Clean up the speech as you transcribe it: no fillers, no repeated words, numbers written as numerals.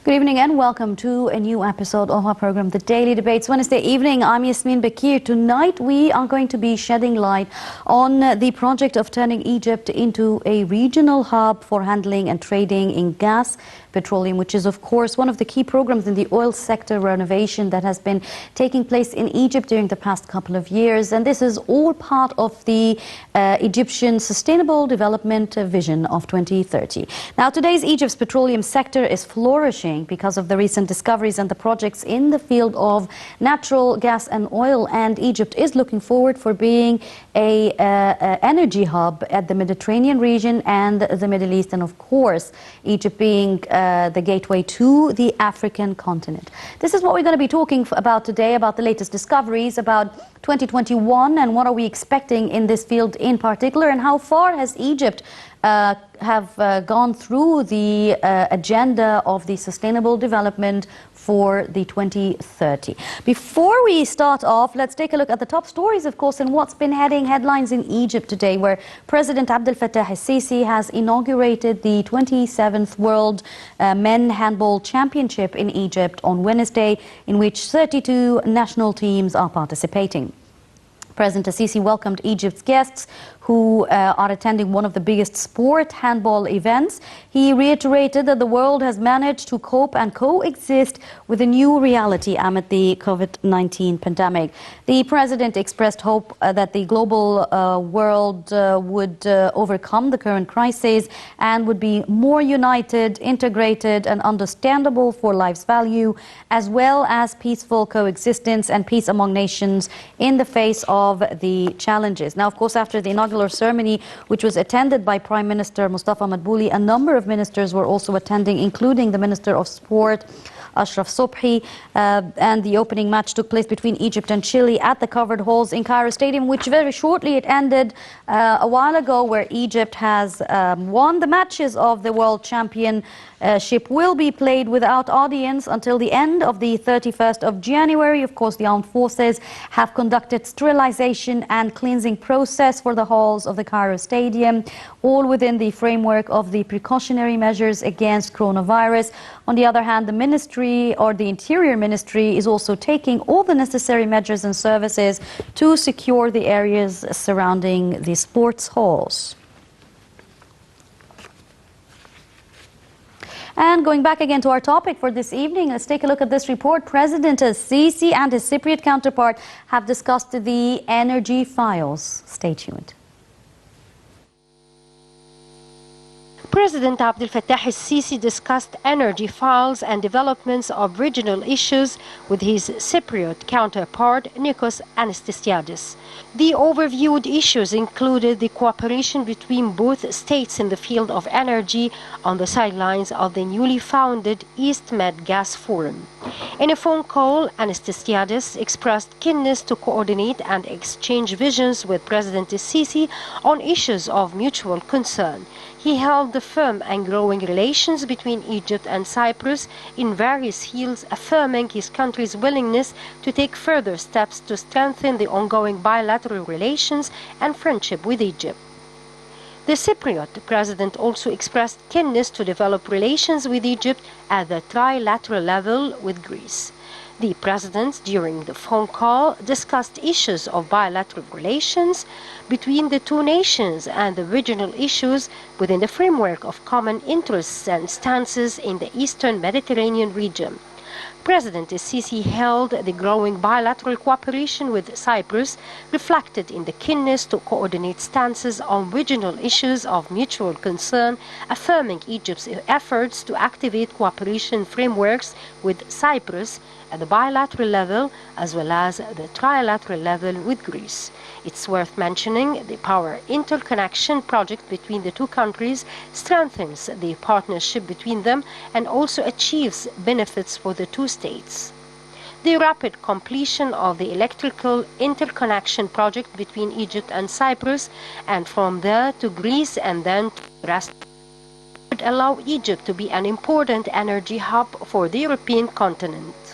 Good evening and welcome to a new episode of our program, The Daily Debates. Wednesday evening, I'm Yasmin Bakir. Tonight we are going to be shedding light on the project of turning Egypt into a regional hub for handling and trading in gas, petroleum, which is of course one of the key programs in the oil sector renovation that has been taking place in Egypt during the past couple of years. And this is all part of the Egyptian Sustainable Development Vision of 2030. Now, today's Egypt's petroleum sector is flourishing because of the recent discoveries and the projects in the field of natural gas and oil, and Egypt is looking forward for being a energy hub at the Mediterranean region and the Middle East, and of course Egypt being the gateway to the African continent. This is what we're going to be talking about today, about the latest discoveries, about 2021 and what are we expecting in this field in particular, and how far has Egypt gone through the agenda of the sustainable development for the 2030. Before we start off, let's take a look at the top stories, of course, and what's been heading headlines in Egypt today, where President Abdel Fattah el-Sisi has inaugurated the 27th World Men Handball Championship in Egypt on Wednesday, in which 32 national teams are participating. President el-Sisi welcomed Egypt's guests who are attending one of the biggest sport handball events. He reiterated that the world has managed to cope and coexist with a new reality amid the COVID-19 pandemic. The president expressed hope that the global world would overcome the current crisis and would be more united, integrated and understandable for life's value, as well as peaceful coexistence and peace among nations in the face of the challenges. Now, of course, after the inaugural ceremony, which was attended by Prime Minister Mustafa Madbouli, a number of ministers were also attending, including the Minister of Sport, Ashraf Sobhi, and the opening match took place between Egypt and Chile at the covered halls in Cairo Stadium, which very shortly it ended a while ago, where Egypt has won the matches of the World Championship. Will be played without audience until the end of the 31st of January. Of course, the armed forces have conducted sterilization and cleansing process for the halls of the Cairo Stadium, all within the framework of the precautionary measures against coronavirus. On the other hand, the ministry, or the Interior Ministry, is also taking all the necessary measures and services to secure the areas surrounding the sports halls. And going back again to our topic for this evening, let's take a look at this report. President el-Sisi and his Cypriot counterpart have discussed the energy files. Stay tuned. President Abdel Fattah el-Sisi discussed energy files and developments of regional issues with his Cypriot counterpart, Nikos Anastasiadis. The overviewed issues included the cooperation between both states in the field of energy on the sidelines of the newly founded East Med Gas Forum. In a phone call, Anastasiadis expressed keenness to coordinate and exchange visions with President el-Sisi on issues of mutual concern. He held the firm and growing relations between Egypt and Cyprus in various fields, affirming his country's willingness to take further steps to strengthen the ongoing bilateral relations and friendship with Egypt. The Cypriot president also expressed keenness to develop relations with Egypt at the trilateral level with Greece. The presidents, during the phone call, discussed issues of bilateral relations between the two nations and the regional issues within the framework of common interests and stances in the Eastern Mediterranean region. President el-Sisi held the growing bilateral cooperation with Cyprus reflected in the keenness to coordinate stances on regional issues of mutual concern, affirming Egypt's efforts to activate cooperation frameworks with Cyprus at the bilateral level as well as the trilateral level with Greece. It's worth mentioning the power interconnection project between the two countries strengthens the partnership between them and also achieves benefits for the two states. The rapid completion of the electrical interconnection project between Egypt and Cyprus, and from there to Greece and then to the rest, would allow Egypt to be an important energy hub for the European continent.